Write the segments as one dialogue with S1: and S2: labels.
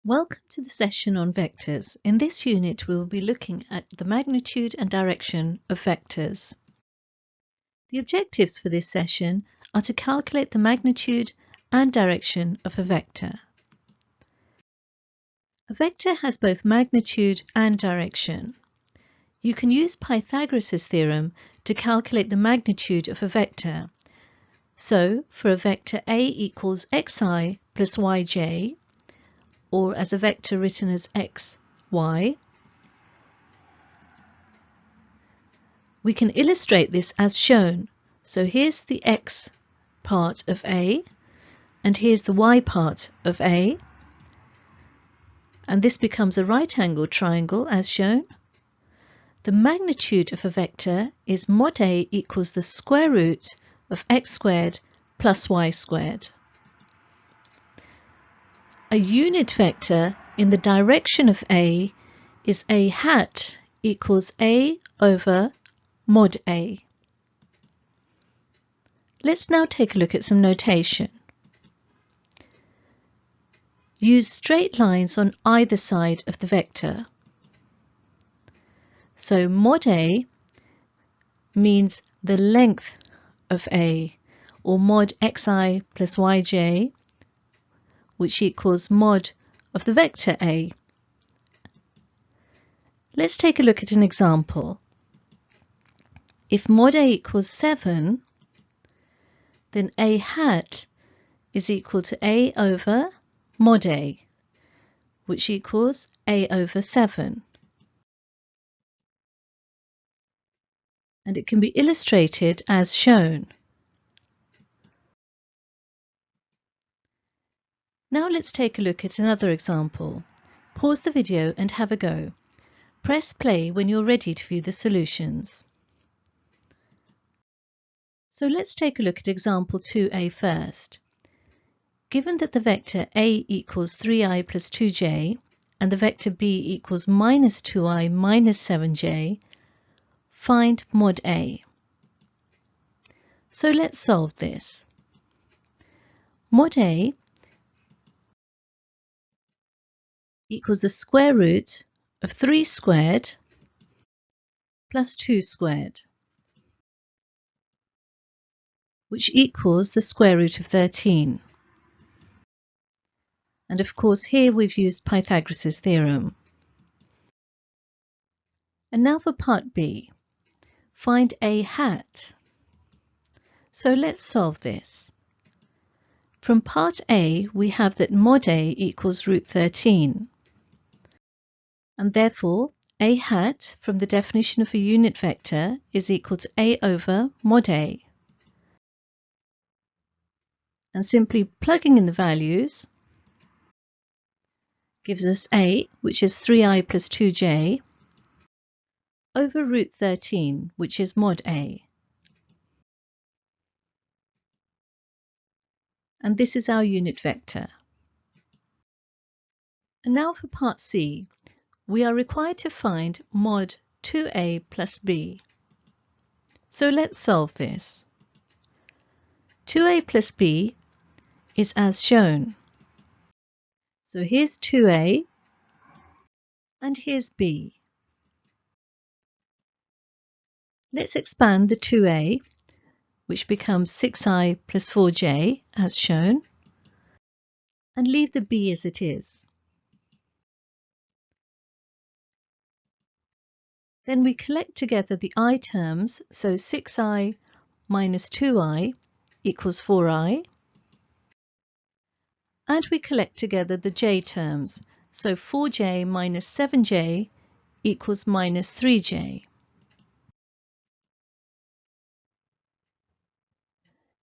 S1: Welcome to the session on vectors. In this unit, we will be looking at the magnitude and direction of vectors. The objectives for this session are to calculate the magnitude and direction of a vector. A vector has both magnitude and direction. You can use Pythagoras' theorem to calculate the magnitude of a vector. So, for a vector A equals xi plus yj, or as a vector written as x, y, we can illustrate this as shown. So here's the x part of A, and here's the y part of A, and this becomes a right-angled triangle as shown. The magnitude of a vector is mod A equals the square root of x squared plus y squared. A unit vector in the direction of A is A hat equals A over mod A. Let's now take a look at some notation. Use straight lines on either side of the vector. So mod A means the length of A, or mod xi plus yj, which equals mod of the vector A. Let's take a look at an example. If mod A equals 7, then A hat is equal to A over mod A, which equals A over 7. And it can be illustrated as shown. Now let's take a look at another example. Pause the video and have a go. Press play when you're ready to view the solutions. So let's take a look at example 2a first. Given that the vector A equals 3i plus 2j and the vector B equals minus 2i minus 7j, find mod A. So let's solve this. Mod A equals the square root of 3 squared plus 2 squared, which equals the square root of 13. And of course here we've used Pythagoras' theorem. And now for part B. Find A hat. So let's solve this. From part A we have that mod A equals root 13. And therefore A hat from the definition of a unit vector is equal to A over mod A. And simply plugging in the values gives us A, which is 3i plus 2j, over root 13, which is mod A. And this is our unit vector. And now for part C, we are required to find mod 2a plus b. So let's solve this. 2a plus b is as shown. So here's 2a and here's b. Let's expand the 2a, which becomes 6i plus 4j as shown, and leave the b as it is. Then we collect together the I terms, so 6i minus 2i equals 4i, and we collect together the j terms, so 4j minus 7j equals minus 3j.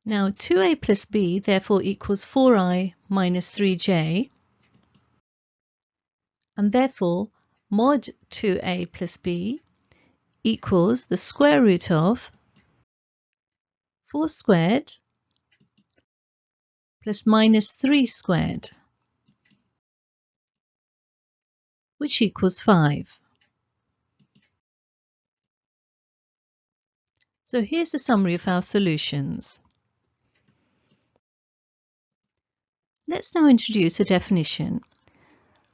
S1: Now 2a plus b therefore equals 4i minus 3j, and therefore mod 2a plus b equals the square root of 4 squared plus minus 3 squared, which equals 5. So here's a summary of our solutions. Let's now introduce a definition.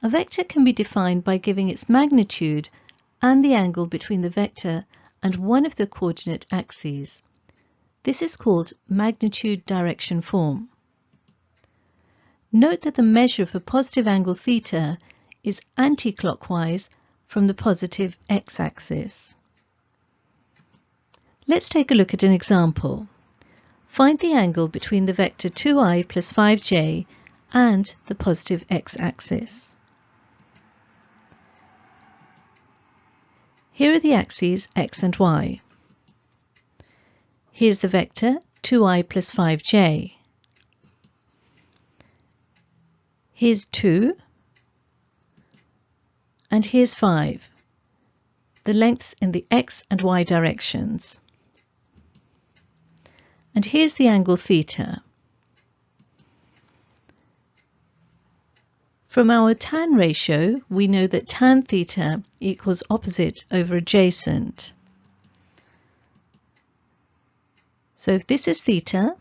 S1: A vector can be defined by giving its magnitude and the angle between the vector and one of the coordinate axes. This is called magnitude direction form. Note that the measure of a positive angle theta is anti-clockwise from the positive x-axis. Let's take a look at an example. Find the angle between the vector 2i plus 5j and the positive x-axis. Here are the axes x and y. Here's the vector 2i plus 5j. Here's 2, and here's 5, the lengths in the x and y directions. And here's the angle theta. From our tan ratio, we know that tan theta equals opposite over adjacent. So if this is theta,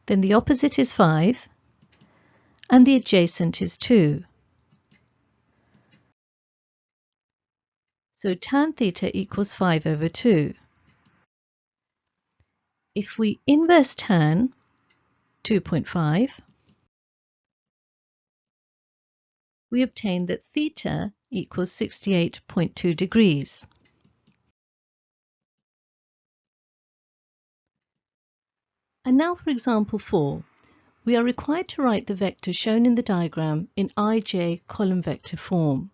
S1: then the opposite is 5, and the adjacent is 2. So tan theta equals 5 over 2. If we inverse tan 2.5, we obtain that theta equals 68.2 degrees. And now for example 4, we are required to write the vector shown in the diagram in ij column vector form.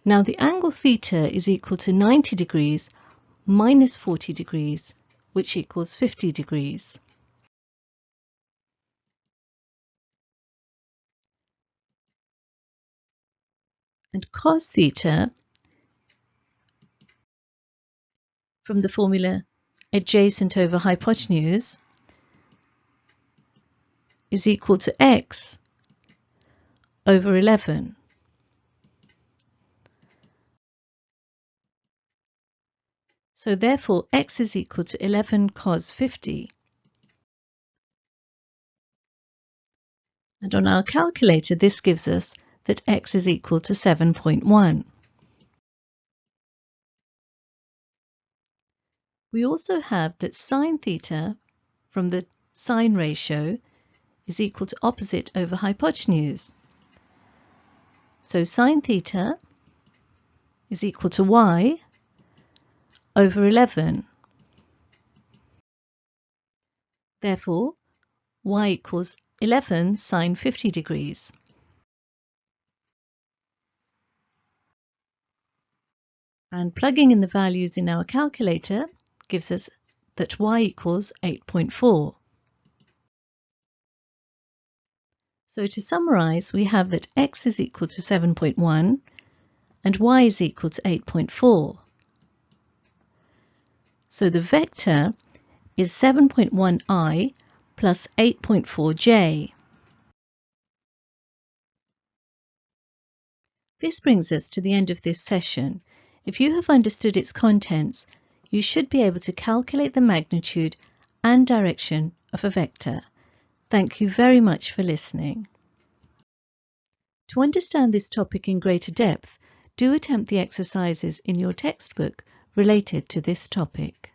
S1: Now the angle theta is equal to 90 degrees minus 40 degrees, which equals 50 degrees. And cos theta, from the formula adjacent over hypotenuse, is equal to x over 11. So therefore x is equal to 11 cos 50. And on our calculator this gives us that x is equal to 7.1. We also have that sine theta from the sine ratio is equal to opposite over hypotenuse. So sine theta is equal to y over 11. Therefore, y equals 11 sine 50 degrees. And plugging in the values in our calculator gives us that y equals 8.4. So to summarize, we have that x is equal to 7.1 and y is equal to 8.4. So the vector is 7.1i plus 8.4j. This brings us to the end of this session. If you have understood its contents, you should be able to calculate the magnitude and direction of a vector. Thank you very much for listening. To understand this topic in greater depth, do attempt the exercises in your textbook related to this topic.